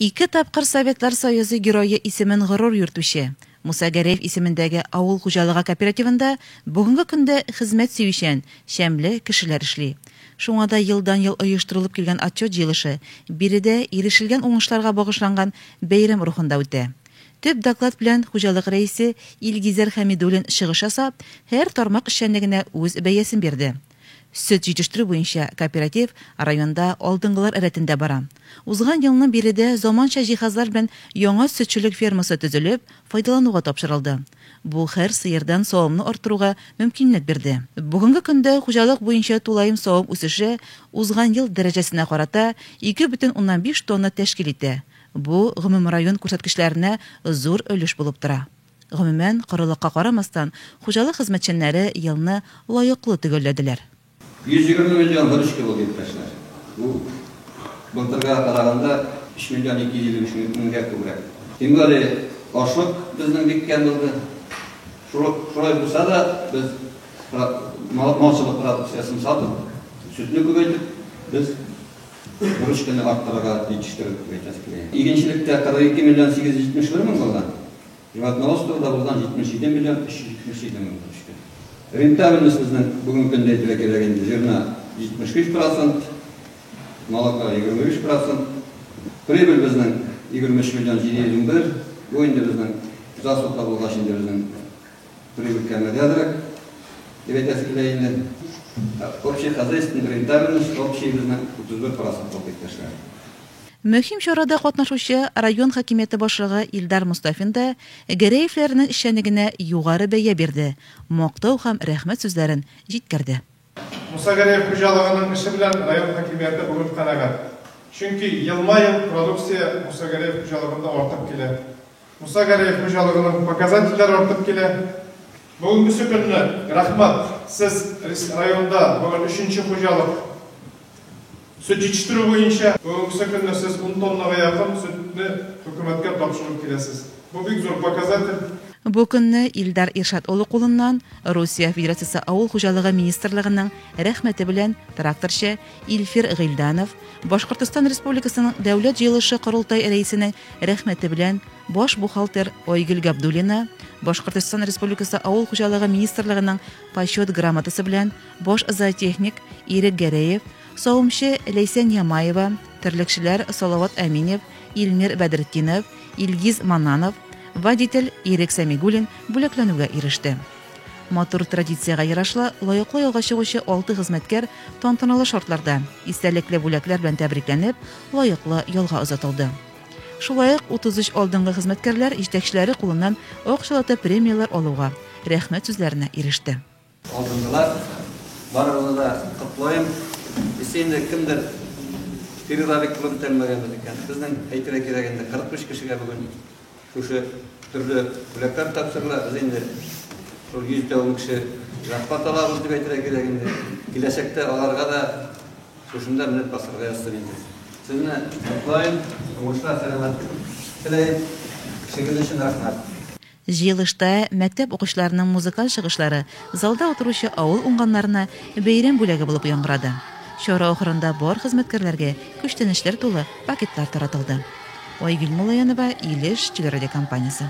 Ике тапкыр Советлар Союзы герое исемен горур йөртүче Муса Гәрәев исемендәге авыл хуҗалыгы кооперативында бүгенге көндә хезмәт сөючән, шәмле кешеләр эшли. Шуңа да елдан-ел оештырылып килгән отчет җыелышы биредә ирешелгән уңышларга багышланган бәйрәм рухында үтә. Төп доклад белән хуҗалык рәисе Илгизәр Хәмидуллин чыгыш ясап, һәр тармак эшчәнлегенә үз бәясен бирде. Сөт җитештерү буенча кооператив районда алдынгылар рәтендә бара. Узган елның биредә заманча җиһазлар белән яңа сөтчелек фермасы төзелеп, файдалануга тапшырылды. Бу һәр сыердан савымны арттыруга мөмкинлек бирде. Бүгенге көндә хуҗалык буенча тулаем савым үсеше узган ел дәрәҗәсенә карата 2,5 тонна тәшкил итә. Бу гомум район күрсәткечләренә зур өлеш булып тора. Гомумән, корылыкка карамастан, хуҗалык хезмәтчәннәре елны лаеклы төгәлләделәр. 120 миллион выручка был arkadaşlar. Bu былтырга караганда 3 миллион 223 меңгә күбрәк. Тем более ашлык безнең бик кәм булды. Шулай булса да без малчылык продукциясын сатып, сөтне күбәйтеп, без выручканы арттырырга җитештереп кайтабыз. Игенчелектә 42 миллион 871 мең булган. Животноводствода булган 77 миллион 377 мең выручка. Рентабельность bizning bugungi kunda aytilganda zirna 73%, молоко 23%, прибыль bizning 23 миллион 701, bu endi bizning засухта bo'lgan endi bizning прибыль kamayadi. Deb aytasizlar, общая хозяйственная рентабельность общая bizning 31% булып ketdi. Мөһим чарада катнашучы район хакимияте башлыгы Илдар Мустафин да Гәрәевләрнең эшчәнлегенә югары бәя бирде, мактау һәм рәхмәт сүзләрен җиткерде. Муса Гәрәев хуҗалыгының эше белән район хакимияте бүген канәгать. Чөнки елма-ел продукция Муса Гәрәев хуҗалыгында артып килә. Муса Гәрәев хуҗалыгының показательләре артып килә. Бүгенге көнне рәхмәт, сез районда бүген 3нче хуҗалык Süt yetiştirүү боюнча бүгүнкү күндө сиз 10 тоннага якын сүтне хөкүмәткә тапшырып киләсез. Бу бик зур показатель. Бу көнне Илдар Иршат улы кулыннан Русия Федерациясе авыл хуҗалыгы министрлыгының рәхмәте белән тракторчы Илфир Гыйлданов, Башкортстан Республикасының дәүләт җыелышы корылтай рәисенең рәхмәте белән баш бухгалтер Ойгөл Габдуллина, Башкортстан Республикасы авыл хуҗалыгы министрлыгының почет грамотасы белән баш зоотехник Ирек Гәрәев, Савымчы Ләйсән Ямаева, терлекчеләр Салават Әминев, Илмир Бәдретдинов, Илгиз Мананов, водитель Ирек Сәмигуллин бүләкләнүгә иреште. Матур традициягә ярашлы лаеклы ялга чыгучы 6 хезмәткәр тантаналы шартларда истәлекле бүләкләр белән тәбрикләнеп, лаеклы ялга озатылды. Шулай ук 33 алдынгы хезмәткәрләр җитәкчеләре кулыннан акчалата премиялар алуга, рәхмәт сүзләренә иреште. Алдынгылар барыгызны да котлыйм. Сенде кемдер перерабик кылып тәмәгән икән. Безнең әйтергә кирәгәндә 45 кешегә бүген шушы төрле бүләкләр тапшырыла. Без инде 100 кеше рәхмәт алабыз дип әйтергә кирәгәндә. Киләчәктә аларга да шушында минут басырга ясый инде. Сезне котлыйм, уңышлар сәламәтлек теләйм. Шигырь өчен рәхмәт. Җыелышта мәктәп укучыларының музыкаль чыгышлары залда утыручы авыл уңганнарына бәйрәм бүләге булып яңгырады. Чара ахырында бар хезмәткәрләргә күчтәнешләр тулы пакетлар таратылды. Ойгөл Мулаянова, Илеш телерадиокомпаниясе.